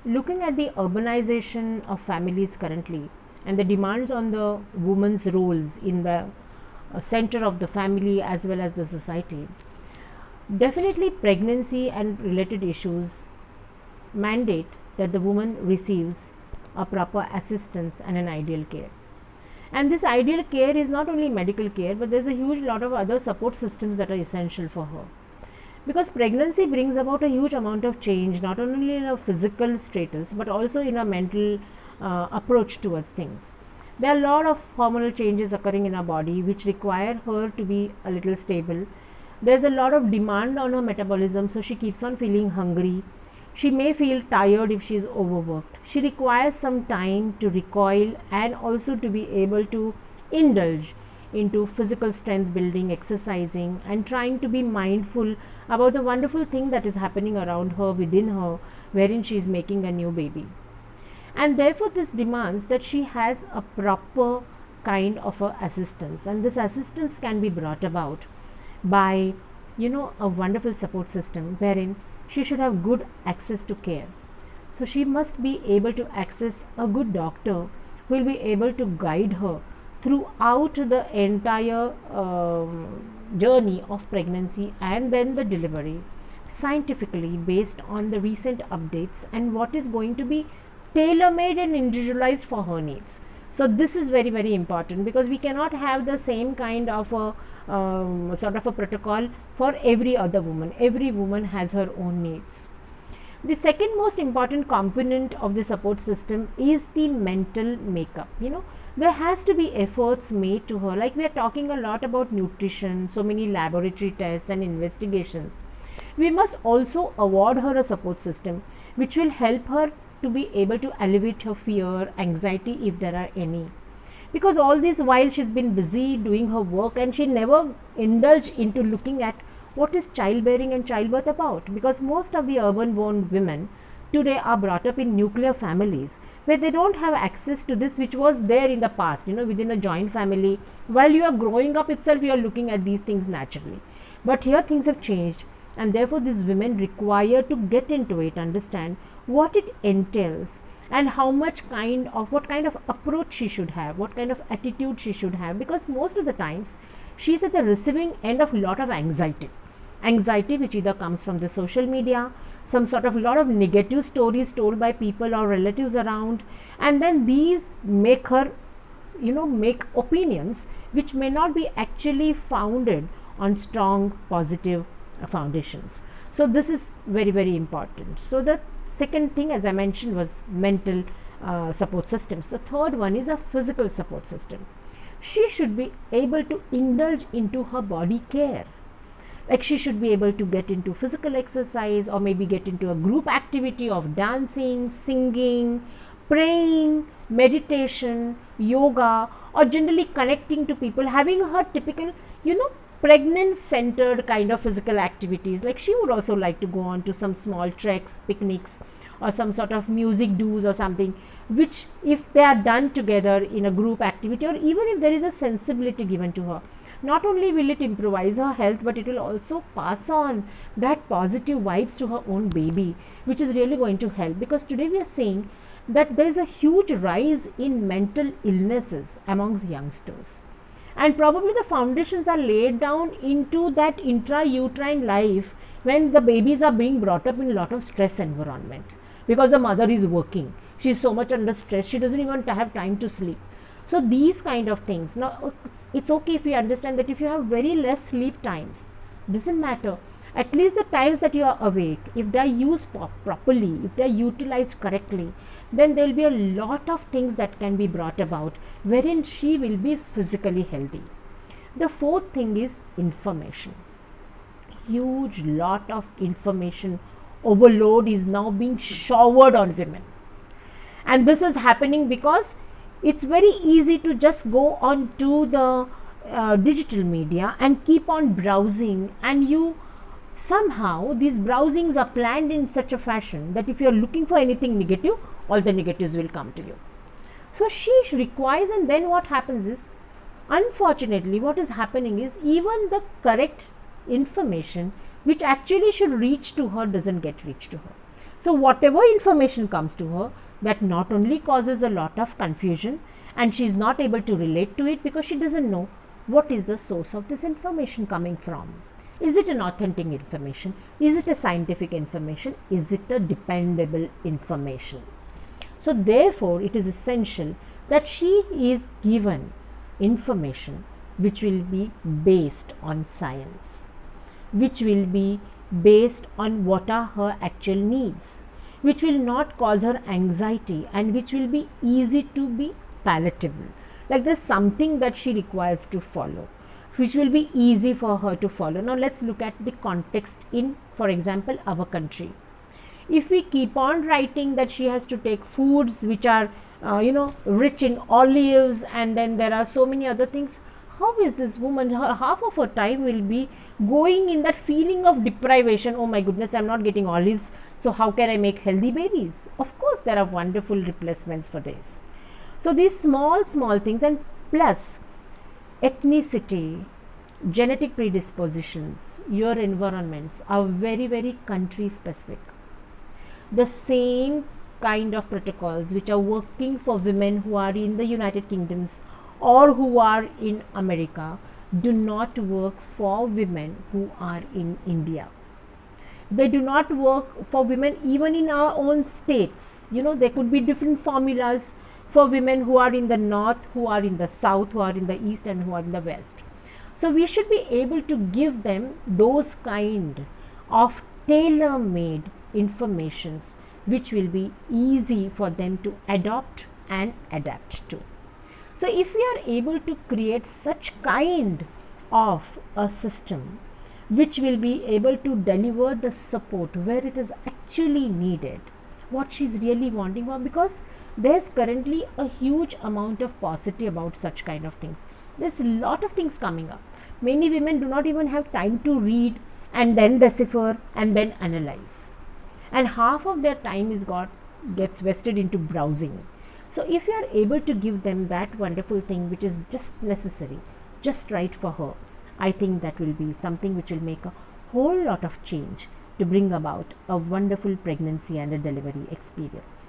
Looking at the urbanization of families currently and the demands on the woman's roles in the center of the family as well as the society, definitely pregnancy and related issues mandate that the woman receives a proper assistance and an ideal care. And this ideal care is not only medical care, but there's a huge lot of other support systems that are essential for her. Because pregnancy brings about a huge amount of change, not only in a physical status, but also in a mental approach towards things. There are a lot of hormonal changes occurring in our body which require her to be a little stable. There's a lot of demand on her metabolism, so she keeps on feeling hungry. She may feel tired if she is overworked. She requires some time to recoil and also to be able to indulge into physical strength building, exercising, and trying to be mindful about the wonderful thing that is happening around her, within her, wherein she is making a new baby. And therefore, this demands that she has a proper kind of a assistance, and this assistance can be brought about by a wonderful support system wherein she should have good access to care. So she must be able to access a good doctor who will be able to guide her throughout the entire journey of pregnancy and then the delivery, scientifically based on the recent updates and what is going to be tailor made and individualized for her needs. So this is very, very important, because we cannot have the same kind of a sort of a protocol for every other woman. Every woman has her own needs. The second most important component of the support system is the mental makeup. There has to be efforts made to her, like we are talking a lot about nutrition, so many laboratory tests and investigations. We must also award her a support system which will help her to be able to alleviate her fear, anxiety, if there are any. Because all this while she's been busy doing her work and she never indulged into looking at what is childbearing and childbirth about. Because most of the urban born women today are brought up in nuclear families where they don't have access to this, which was there in the past, within a joint family. While you are growing up itself, you are looking at these things naturally. But here things have changed, and therefore these women require to get into it, understand what it entails and what kind of approach she should have, what kind of attitude she should have, because most of the times she is at the receiving end of a lot of anxiety which either comes from the social media, some sort of lot of negative stories told by people or relatives around, and then these make her make opinions which may not be actually founded on strong positive foundations. So this is very, very important. So the second thing, as I mentioned, was mental support systems. The third one is a physical support system. She should be able to indulge into her body care. Like she should be able to get into physical exercise, or maybe get into a group activity of dancing, singing, praying, meditation, yoga, or generally connecting to people, having her typical, pregnant centered kind of physical activities. Like she would also like to go on to some small treks, picnics, or some sort of music do's or something, which if they are done together in a group activity, or even if there is a sensibility given to her, not only will it improvise her health, but it will also pass on that positive vibes to her own baby, which is really going to help. Because today we are seeing that there is a huge rise in mental illnesses amongst youngsters, and probably the foundations are laid down into that intrauterine life when the babies are being brought up in a lot of stress environment, because the mother is working, she is so much under stress, she doesn't even have time to sleep. So these kind of things, now it's okay if you understand that if you have very less sleep times, doesn't matter, at least the times that you are awake, if they are used properly, if they are utilized correctly, then there will be a lot of things that can be brought about wherein she will be physically healthy. The fourth thing is information. Huge lot of information overload is now being showered on women, and this is happening because it's very easy to just go on to the digital media and keep on browsing, and you somehow these browsings are planned in such a fashion that if you are looking for anything negative, all the negatives will come to you. So she requires, and then what happens is, unfortunately what is happening is, even the correct information which actually should reach to her doesn't get reached to her. So whatever information comes to her, that not only causes a lot of confusion, and she is not able to relate to it because she doesn't know what is the source of this information coming from. Is it an authentic information? Is it a scientific information? Is it a dependable information? So therefore, it is essential that she is given information which will be based on science, which will be based on what are her actual needs, which will not cause her anxiety, and which will be easy to be palatable. Like there's something that she requires to follow, which will be easy for her to follow. Now let's look at the context in, for example, our country. If we keep on writing that she has to take foods which are rich in olives, and then there are so many other things, how is this woman, half of her time will be going in that feeling of deprivation. Oh my goodness, I'm not getting olives, so how can I make healthy babies? Of course there are wonderful replacements for this. So these small things, and plus ethnicity, genetic predispositions, your environments are very country specific. The same kind of protocols which are working for women who are in the United Kingdoms or who are in America do not work for women who are in India. They do not work for women even in our own states. There could be different formulas for women who are in the north, who are in the south, who are in the east, and who are in the west. So we should be able to give them those kind of tailor-made informations which will be easy for them to adopt and adapt to. So if we are able to create such kind of a system which will be able to deliver the support where it is actually needed, what she's really wanting for, because there's currently a huge amount of paucity about such kind of things. There's a lot of things coming up. Many women do not even have time to read and then decipher and then analyze, and half of their time gets vested into browsing. So if you are able to give them that wonderful thing which is just necessary, just right for her, I think that will be something which will make a whole lot of change to bring about a wonderful pregnancy and a delivery experience.